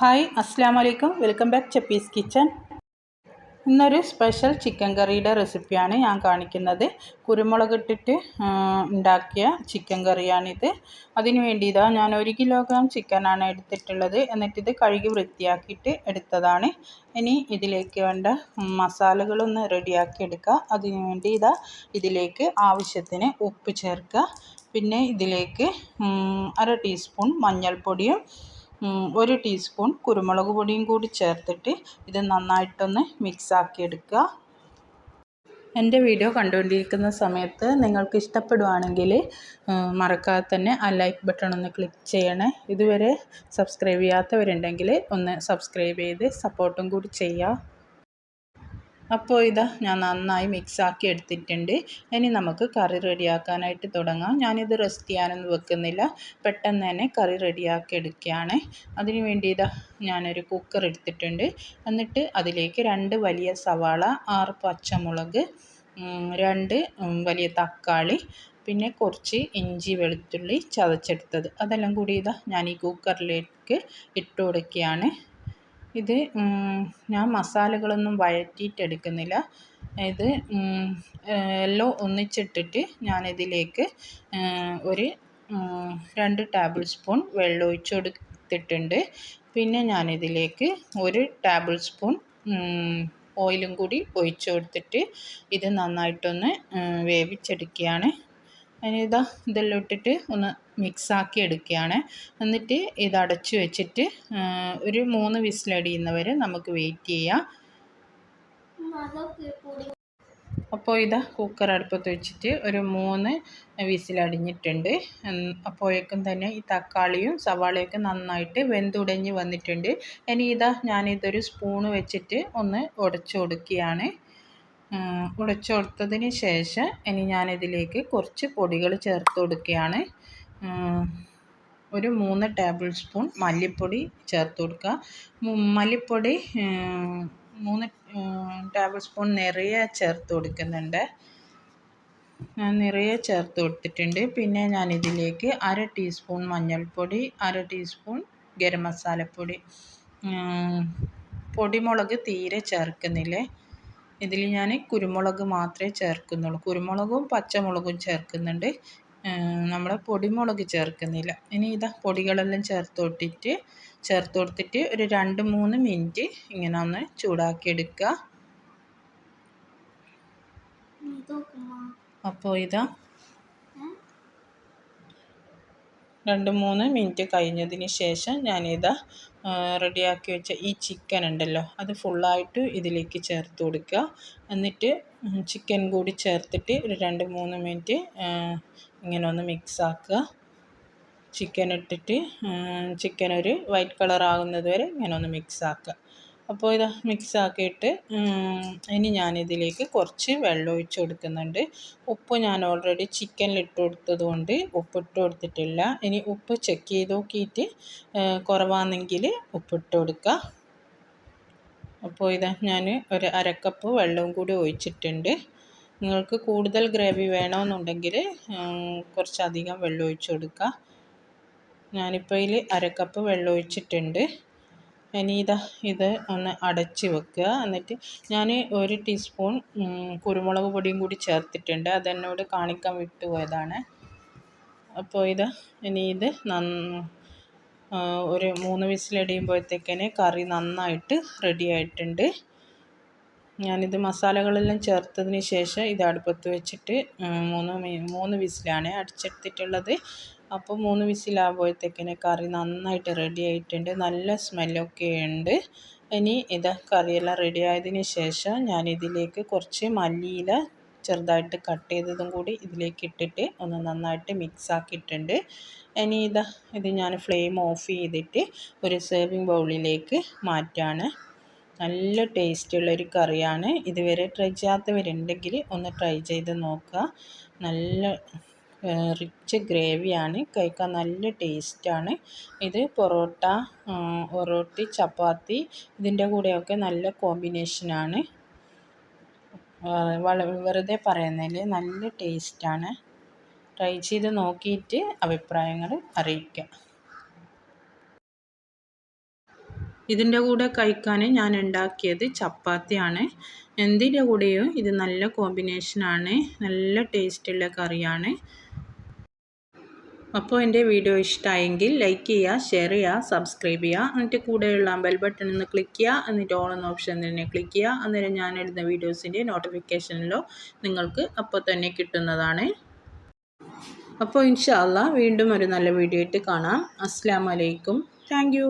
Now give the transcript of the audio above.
Hi അസ്സാം വലൈക്കും. Welcome back Chappy's kitchen. ഇന്നൊരു സ്പെഷ്യൽ ചിക്കൻ കറിയുടെ റെസിപ്പിയാണ് ഞാൻ കാണിക്കുന്നത്. കുരുമുളക് ഇട്ടിട്ട് ഉണ്ടാക്കിയ ചിക്കൻ കറിയാണിത്. അതിന് വേണ്ടി ഞാൻ 1 കിലോഗ്രാം ചിക്കനാണ് എടുത്തിട്ടുള്ളത്. എന്നിട്ടിത് കഴുകി വൃത്തിയാക്കിയിട്ട് എടുത്തതാണ്. ഇനി ഇതിലേക്ക് വേണ്ട മസാലകളൊന്ന് റെഡിയാക്കി എടുക്കുക. അതിന് വേണ്ടി ഇതിലേക്ക് ആവശ്യത്തിന് ഉപ്പ് ചേർക്കുക. പിന്നെ ഇതിലേക്ക് 1/2 ടീസ്പൂൺ മഞ്ഞൾപ്പൊടിയും 1 ടീസ്പൂൺ കുരുമുളക് പൊടിയും കൂടി ചേർത്തിട്ട് ഇത് നന്നായിട്ടൊന്ന് മിക്സാക്കി എടുക്കുക. എൻ്റെ വീഡിയോ കണ്ടുകൊണ്ടിരിക്കുന്ന സമയത്ത് നിങ്ങൾക്ക് ഇഷ്ടപ്പെടുവാണെങ്കിൽ മറക്കാതെ തന്നെ ആ ലൈക്ക് ബട്ടൺ ഒന്ന് ക്ലിക്ക് ചെയ്യണേ. ഇതുവരെ സബ്സ്ക്രൈബ് ചെയ്യാത്തവരുണ്ടെങ്കിൽ ഒന്ന് സബ്സ്ക്രൈബ് ചെയ്ത് സപ്പോർട്ടും കൂടി ചെയ്യുക. അപ്പോൾ ഞാൻ നന്നായി മിക്സാക്കി എടുത്തിട്ടുണ്ട്. ഇനി നമുക്ക് കറി റെഡിയാക്കാനായിട്ട് തുടങ്ങാം. ഞാനിത് റെസ്റ്റ് ചെയ്യാനൊന്നും വെക്കുന്നില്ല, പെട്ടെന്ന് തന്നെ കറി റെഡിയാക്കി എടുക്കുകയാണ്. അതിന് വേണ്ടി ഞാനൊരു കുക്കർ എടുത്തിട്ടുണ്ട്. എന്നിട്ട് അതിലേക്ക് 2 വലിയ സവാള, 6 പച്ചമുളക്, 2 വലിയ തക്കാളി, പിന്നെ കുറച്ച് ഇഞ്ചി വെളുത്തുള്ളി ചതച്ചെടുത്തത്, അതെല്ലാം കൂടി ഞാൻ ഈ കുക്കറിലേക്ക് ഇട്ട് കൊടുക്കുകയാണ്. ഇത് ഞാൻ മസാലകളൊന്നും വഴറ്റിയിട്ടെടുക്കുന്നില്ല. ഇത് എല്ലാം ഒന്നിച്ചിട്ടിട്ട് ഞാനിതിലേക്ക് ഒരു 2 ടേബിൾ സ്പൂൺ വെള്ളം ഒഴിച്ച് കൊടുത്തിട്ടുണ്ട്. പിന്നെ ഞാനിതിലേക്ക് 1 ടേബിൾ സ്പൂൺ ഓയിലും കൂടി ഒഴിച്ച് കൊടുത്തിട്ട് ഇത് നന്നായിട്ടൊന്ന് വേവിച്ചെടുക്കുകയാണ്. ഇതെല്ലാം ഇട്ടിട്ട് ഒന്ന് മിക്സാക്കി എടുക്കുകയാണ്. എന്നിട്ട് ഇത് അടച്ചു വെച്ചിട്ട് ഒരു 3 വിസിലടിയുന്നവരെ നമുക്ക് വെയിറ്റ് ചെയ്യാം. അപ്പോൾ കുക്കർ അടുപ്പത്ത് വെച്ചിട്ട് ഒരു 3 വിസിലടിഞ്ഞിട്ടുണ്ട്. അപ്പോഴേക്കും തന്നെ ഈ തക്കാളിയും സവാളയൊക്കെ നന്നായിട്ട് വെന്തുടഞ്ഞ് വന്നിട്ടുണ്ട്. ഇനി ഞാനിതൊരു സ്പൂണ് വെച്ചിട്ട് ഒന്ന് ഉടച്ചു കൊടുക്കുകയാണ്. ഉടച്ചു കൊടുത്തതിന് ശേഷം ഇനി ഞാനിതിലേക്ക് കുറച്ച് പൊടികൾ ചേർത്ത് കൊടുക്കുകയാണ്. ഒരു 3 ടേബിൾ സ്പൂൺ മല്ലിപ്പൊടി ചേർത്ത് കൊടുക്കുക. മല്ലിപ്പൊടി 3 ടേബിൾ സ്പൂൺ നിറയെ ചേർത്ത് കൊടുക്കുന്നുണ്ട്. ഞാൻ നിറയെ ചേർത്ത് കൊടുത്തിട്ടുണ്ട്. പിന്നെ ഞാനിതിലേക്ക് 1/2 ടീസ്പൂൺ മഞ്ഞൾപ്പൊടി, 1/2 ടീസ്പൂൺ ഗരം മസാലപ്പൊടി, പൊടിമുളക് തീരെ ചേർക്കുന്നില്ലേ. ഇതിൽ ഞാൻ കുരുമുളക് മാത്രമേ ചേർക്കുന്നുള്ളൂ. കുരുമുളകും പച്ചമുളകും ചേർക്കുന്നുണ്ട്, നമ്മൾ പൊടിമുളക് ചേർക്കുന്നില്ല. ഇനി പൊടികളെല്ലാം ചേർത്ത് കൊടുത്തിട്ട് ഒരു 2-3 മിനിറ്റ് ഇങ്ങനെ ഒന്ന് ചൂടാക്കി എടുക്കുക. അപ്പോൾ 2-3 മിനിറ്റ് കഴിഞ്ഞതിന് ശേഷം ഞാനിതാ റെഡിയാക്കി വെച്ച ഈ ചിക്കൻ ഉണ്ടല്ലോ, അത് ഫുള്ളായിട്ട് ഇതിലേക്ക് ചേർത്ത് കൊടുക്കുക. എന്നിട്ട് ചിക്കൻ കൂടി ചേർത്തിട്ട് ഒരു 2-3 മിനിറ്റ് ഇങ്ങനെ ഒന്ന് മിക്സാക്കുക. ചിക്കൻ ഇട്ടിട്ട് ചിക്കൻ ഒരു വൈറ്റ് കളർ ആകുന്നത് വരെ ഇങ്ങനെ ഒന്ന് മിക്സാക്കുക. അപ്പോൾ മിക്സാക്കിയിട്ട് ഇനി ഞാനിതിലേക്ക് കുറച്ച് വെള്ളം ഒഴിച്ച് കൊടുക്കുന്നുണ്ട്. ഉപ്പ് ഞാൻ ഓൾറെഡി ചിക്കനിൽ ഇട്ട് കൊടുത്തത് കൊണ്ട് ഉപ്പിട്ട് കൊടുത്തിട്ടില്ല. ഇനി ഉപ്പ് ചെക്ക് ചെയ്ത് നോക്കിയിട്ട് കുറവാണെങ്കിൽ ഉപ്പിട്ട് കൊടുക്കുക. അപ്പോൾ ഞാൻ ഒരു 1/2 കപ്പ് വെള്ളവും കൂടി ഒഴിച്ചിട്ടുണ്ട്. നിങ്ങൾക്ക് കൂടുതൽ ഗ്രേവി വേണമെന്നുണ്ടെങ്കിൽ കുറച്ചധികം വെള്ളം ഒഴിച്ച് കൊടുക്കുക. ഞാനിപ്പോൾ ഇതിൽ 1/2 കപ്പ് വെള്ളം ഒഴിച്ചിട്ടുണ്ട്. ഇനി ഇത് ഒന്ന് അടച്ച് വെക്കുക. എന്നിട്ട് ഞാൻ 1 ടീസ്പൂൺ കുരുമുളക് പൊടിയും കൂടി ചേർത്തിട്ടുണ്ട്. അതെന്നോട് കാണിക്കാൻ വിട്ടുപോയതാണ്. അപ്പോൾ ഇനി ഒരു 3 വിസിലടിയുമ്പോഴത്തേക്കിന് കറി നന്നായിട്ട് റെഡി ആയിട്ടുണ്ട്. ഞാനിത് മസാലകളെല്ലാം ചേർത്തതിന് ശേഷം ഇത് അടുപ്പത്ത് വെച്ചിട്ട് 3 വിസിലാണ് അടിച്ചെടുത്തിട്ടുള്ളത്. അപ്പോൾ 3 വിസിലാകുമ്പോഴത്തേക്കിന് കറി നന്നായിട്ട് റെഡി ആയിട്ടുണ്ട്. നല്ല സ്മെല്ലൊക്കെ ഉണ്ട്. ഇനി കറിയെല്ലാം റെഡി ആയതിന് ശേഷം ഞാനിതിലേക്ക് കുറച്ച് മല്ലിയില ചെറുതായിട്ട് കട്ട് ചെയ്തതും കൂടി ഇതിലേക്ക് ഇട്ടിട്ട് ഒന്ന് നന്നായിട്ട് മിക്സാക്കിയിട്ടുണ്ട്. ഇനി ഇത് ഞാൻ ഫ്ലെയിം ഓഫ് ചെയ്തിട്ട് ഒരു സെർവിങ് ബൗളിലേക്ക് മാറ്റാണ്. നല്ല ടേസ്റ്റുള്ളൊരു കറിയാണ്. ഇതുവരെ ട്രൈ ചെയ്യാത്തവരുണ്ടെങ്കിൽ ഒന്ന് ട്രൈ ചെയ്ത് നോക്കുക. നല്ല റിച്ച് ഗ്രേവിയാണ്, കഴിക്കാൻ നല്ല ടേസ്റ്റാണ്. ഇത് പൊറോട്ട, ഒറോട്ടി, ചപ്പാത്തി ഇതിൻ്റെ കൂടെയൊക്കെ നല്ല കോമ്പിനേഷനാണ്. വെറുതെ പറയുന്നതിൽ നല്ല ടേസ്റ്റാണ്. ട്രൈ ചെയ്ത് നോക്കിയിട്ട് അഭിപ്രായങ്ങൾ അറിയിക്കുക. ഇതിൻ്റെ കൂടെ കഴിക്കാൻ ഞാൻ ഉണ്ടാക്കിയത് ചപ്പാത്തിയാണ്. എന്തിൻ്റെ കൂടെയും ഇത് നല്ല കോമ്പിനേഷനാണ്, നല്ല ടേസ്റ്റുള്ള കറിയാണ്. അപ്പോൾ എൻ്റെ വീഡിയോ ഇഷ്ടമായെങ്കിൽ ലൈക്ക് ചെയ്യുക, ഷെയർ ചെയ്യുക, സബ്സ്ക്രൈബ് ചെയ്യുക. എന്നിട്ട് കൂടെയുള്ള ബെൽ ബട്ടൺ ഒന്ന് ക്ലിക്ക് ചെയ്യുക. എന്നിട്ട് ഓൾ എന്ന ഓപ്ഷൻ തന്നെ ക്ലിക്ക് ചെയ്യുക. അന്നേരം ഞാൻ ഇടുന്ന വീഡിയോസിൻ്റെ നോട്ടിഫിക്കേഷനിലോ നിങ്ങൾക്ക് അപ്പോൾ തന്നെ കിട്ടുന്നതാണ്. അപ്പോൾ ഇൻഷാ അല്ലാഹ് വീണ്ടും ഒരു നല്ല വീഡിയോ ആയിട്ട് കാണാം. അസ്സലാമു അലൈക്കും. Thank you.